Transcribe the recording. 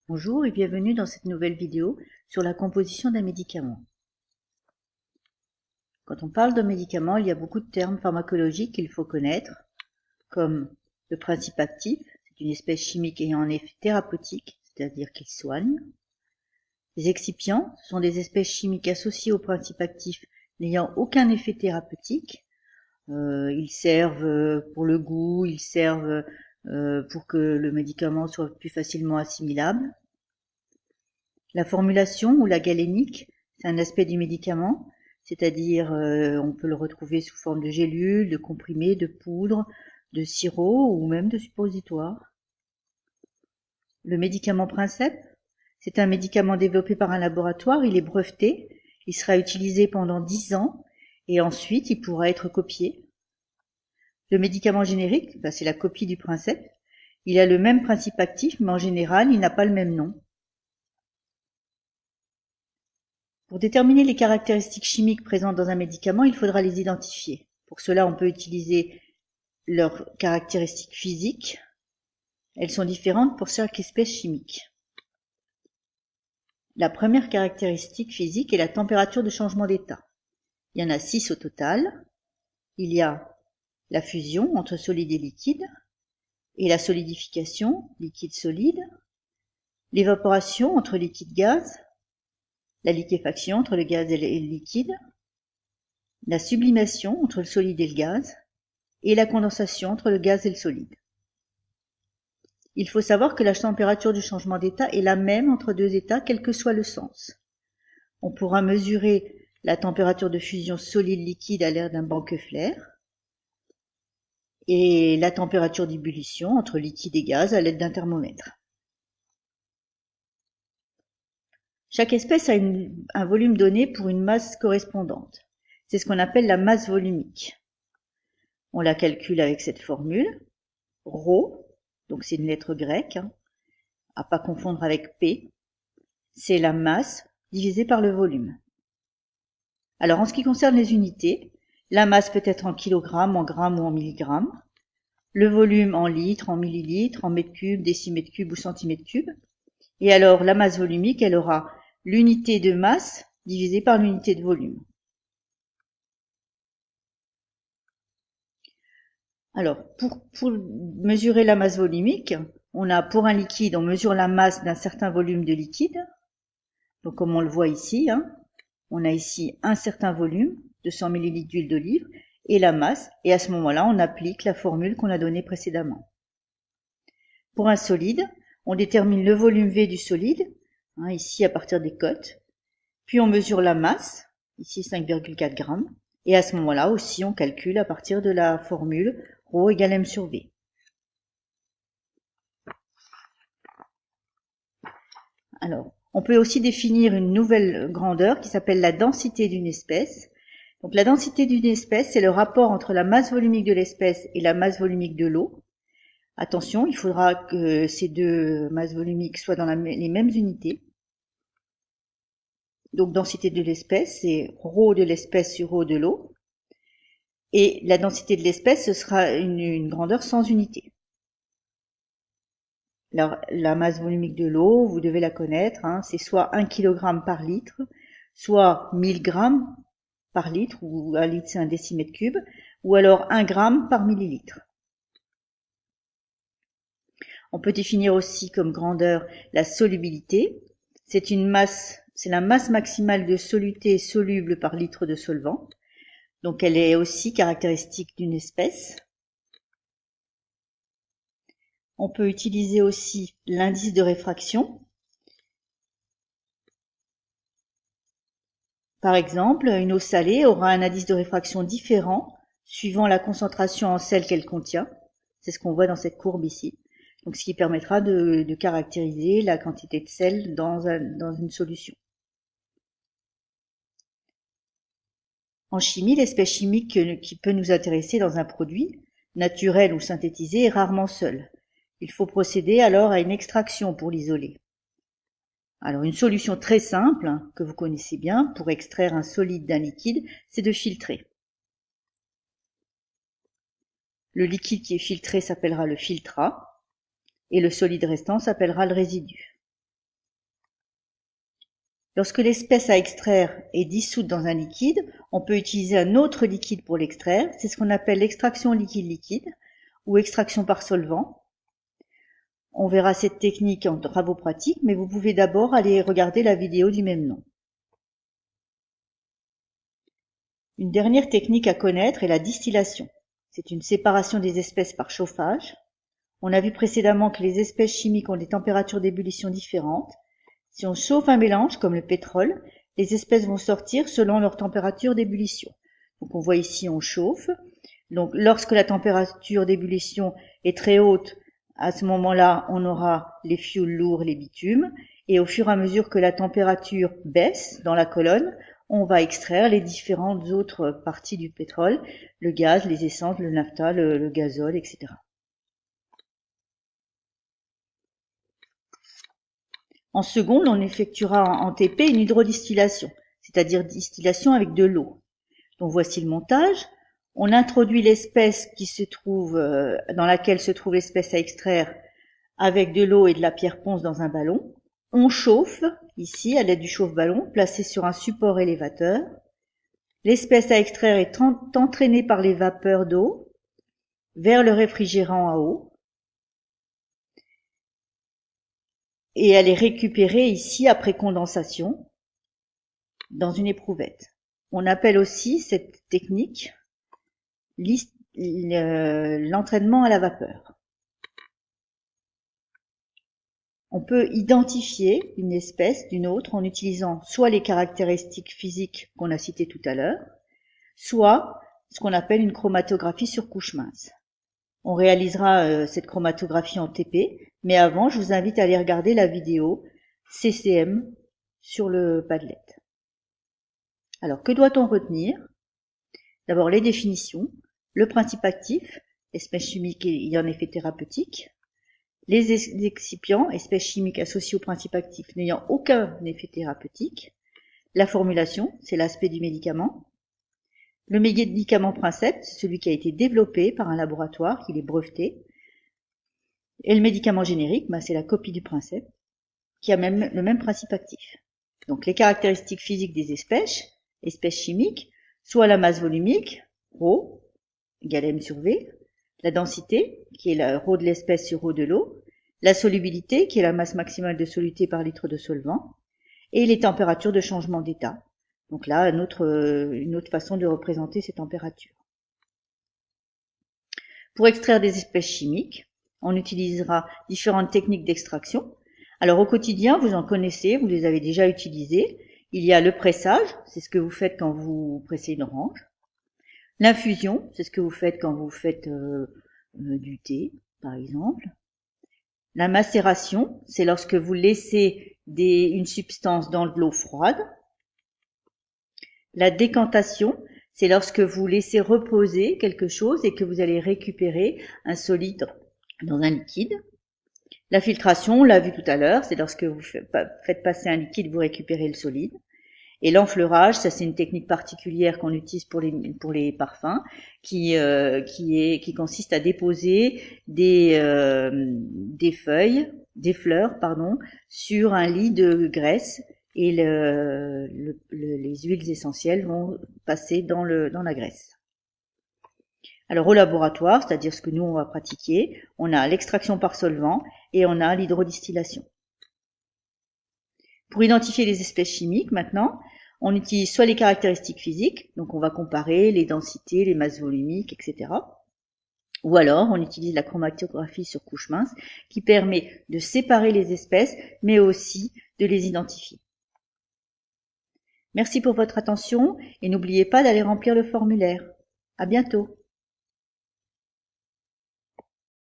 Bonjour et bienvenue dans cette nouvelle vidéo sur la composition d'un médicament. Quand on parle de médicament, il y a beaucoup de termes pharmacologiques qu'il faut connaître, comme le principe actif, c'est une espèce chimique ayant un effet thérapeutique, c'est-à-dire qu'il soigne. Les excipients, ce sont des espèces chimiques associées au principe actif n'ayant aucun effet thérapeutique. Ils servent pour le goût, ils servent pour que le médicament soit plus facilement assimilable. La formulation ou la galénique, c'est un aspect du médicament, c'est-à-dire on peut le retrouver sous forme de gélules, de comprimés, de poudre, de sirop ou même de suppositoire. Le médicament princeps, c'est un médicament développé par un laboratoire, il est breveté, il sera utilisé pendant 10 ans et ensuite il pourra être copié. Le médicament générique, c'est la copie du princeps, il a le même principe actif mais en général il n'a pas le même nom. Pour déterminer les caractéristiques chimiques présentes dans un médicament, il faudra les identifier. Pour cela, on peut utiliser leurs caractéristiques physiques. Elles sont différentes pour chaque espèce chimique. La première caractéristique physique est la température de changement d'état. Il y en a 6 au total. Il y a la fusion entre solide et liquide, et la solidification, liquide-solide, l'évaporation entre liquide-gaz, la liquéfaction entre le gaz et le liquide, la sublimation entre le solide et le gaz, et la condensation entre le gaz et le solide. Il faut savoir que la température du changement d'état est la même entre deux états, quel que soit le sens. On pourra mesurer la température de fusion solide-liquide à l'aide d'un banc-Keufler et la température d'ébullition entre liquide et gaz à l'aide d'un thermomètre. Chaque espèce a un volume donné pour une masse correspondante. C'est ce qu'on appelle la masse volumique. On la calcule avec cette formule, ρ, donc c'est une lettre grecque, à pas confondre avec P, c'est la masse divisée par le volume. Alors en ce qui concerne les unités, la masse peut être en kilogrammes, en grammes ou en milligrammes, le volume en litres, en millilitres, en mètres cubes, décimètres cubes ou centimètres cubes, et alors la masse volumique, elle aura l'unité de masse divisée par l'unité de volume. Alors, pour mesurer la masse volumique, on a pour un liquide, on mesure la masse d'un certain volume de liquide. Donc comme on le voit ici, on a ici un certain volume, 200 ml d'huile d'olive, et la masse, et à ce moment-là, on applique la formule qu'on a donnée précédemment. Pour un solide, on détermine le volume V du solide, ici à partir des cotes, puis on mesure la masse, ici 5,4 grammes, et à ce moment-là aussi, on calcule à partir de la formule ρ égale m sur V. Alors, on peut aussi définir une nouvelle grandeur qui s'appelle la densité d'une espèce. Donc la densité d'une espèce, c'est le rapport entre la masse volumique de l'espèce et la masse volumique de l'eau. Attention, il faudra que ces deux masses volumiques soient dans les mêmes unités. Donc densité de l'espèce, c'est ρ de l'espèce sur ρ de l'eau. Et la densité de l'espèce, ce sera une grandeur sans unité. Alors, la masse volumique de l'eau, vous devez la connaître, c'est soit 1 kg par litre, soit 1000 grammes par litre, ou un litre c'est un décimètre cube, ou alors 1 gramme par millilitre. On peut définir aussi comme grandeur la solubilité. C'est la masse maximale de soluté soluble par litre de solvant. Donc elle est aussi caractéristique d'une espèce. On peut utiliser aussi l'indice de réfraction. Par exemple, une eau salée aura un indice de réfraction différent suivant la concentration en sel qu'elle contient. C'est ce qu'on voit dans cette courbe ici. Donc, ce qui permettra de caractériser la quantité de sel dans une solution. En chimie, l'espèce chimique qui peut nous intéresser dans un produit, naturel ou synthétisé, est rarement seule. Il faut procéder alors à une extraction pour l'isoler. Alors une solution très simple, que vous connaissez bien, pour extraire un solide d'un liquide, c'est de filtrer. Le liquide qui est filtré s'appellera le filtrat, et le solide restant s'appellera le résidu. Lorsque l'espèce à extraire est dissoute dans un liquide, on peut utiliser un autre liquide pour l'extraire. C'est ce qu'on appelle l'extraction liquide-liquide ou extraction par solvant. On verra cette technique en travaux pratiques, mais vous pouvez d'abord aller regarder la vidéo du même nom. Une dernière technique à connaître est la distillation. C'est une séparation des espèces par chauffage. On a vu précédemment que les espèces chimiques ont des températures d'ébullition différentes. Si on chauffe un mélange, comme le pétrole, les espèces vont sortir selon leur température d'ébullition. Donc on voit ici, on chauffe. Donc lorsque la température d'ébullition est très haute, à ce moment-là, on aura les fioul lourds, les bitumes. Et au fur et à mesure que la température baisse dans la colonne, on va extraire les différentes autres parties du pétrole, le gaz, les essences, le naphta, le gazole, etc. En seconde, on effectuera en TP une hydrodistillation, c'est-à-dire distillation avec de l'eau. Donc voici le montage. On introduit l'espèce qui se trouve dans laquelle se trouve l'espèce à extraire avec de l'eau et de la pierre ponce dans un ballon. On chauffe, ici, à l'aide du chauffe-ballon, placé sur un support élévateur. L'espèce à extraire est entraînée par les vapeurs d'eau vers le réfrigérant à eau. Et elle est récupérée ici après condensation dans une éprouvette. On appelle aussi cette technique l'entraînement à la vapeur. On peut identifier une espèce d'une autre en utilisant soit les caractéristiques physiques qu'on a citées tout à l'heure, soit ce qu'on appelle une chromatographie sur couche mince. On réalisera cette chromatographie en TP, mais avant, je vous invite à aller regarder la vidéo CCM sur le Padlet. Alors, que doit-on retenir? D'abord, les définitions, le principe actif, espèce chimique ayant un effet thérapeutique, les excipients, espèces chimiques associées au principe actif n'ayant aucun effet thérapeutique, la formulation, c'est l'aspect du médicament, le médicament princeps, c'est celui qui a été développé par un laboratoire, qui est breveté. Et le médicament générique, c'est la copie du princeps, qui a le même principe actif. Donc les caractéristiques physiques des espèces chimiques, soit la masse volumique, ρ, égale m sur v, la densité, qui est la ρ de l'espèce sur ρ de l'eau, la solubilité, qui est la masse maximale de soluté par litre de solvant, et les températures de changement d'état. Donc là, une autre façon de représenter ces températures. Pour extraire des espèces chimiques, on utilisera différentes techniques d'extraction. Alors au quotidien, vous en connaissez, vous les avez déjà utilisées. Il y a le pressage, c'est ce que vous faites quand vous pressez une orange. L'infusion, c'est ce que vous faites quand vous faites du thé, par exemple. La macération, c'est lorsque vous laissez une substance dans de l'eau froide. La décantation, c'est lorsque vous laissez reposer quelque chose et que vous allez récupérer un solide dans un liquide. La filtration, on l'a vu tout à l'heure, c'est lorsque vous faites passer un liquide, vous récupérez le solide. Et l'enfleurage, ça c'est une technique particulière qu'on utilise pour les parfums, qui consiste à déposer des fleurs, sur un lit de graisse. Et les huiles essentielles vont passer dans la graisse. Alors au laboratoire, c'est-à-dire ce que nous on va pratiquer, on a l'extraction par solvant et on a l'hydrodistillation. Pour identifier les espèces chimiques maintenant, on utilise soit les caractéristiques physiques, donc on va comparer les densités, les masses volumiques, etc. Ou alors on utilise la chromatographie sur couche mince qui permet de séparer les espèces mais aussi de les identifier. Merci pour votre attention et n'oubliez pas d'aller remplir le formulaire. À bientôt.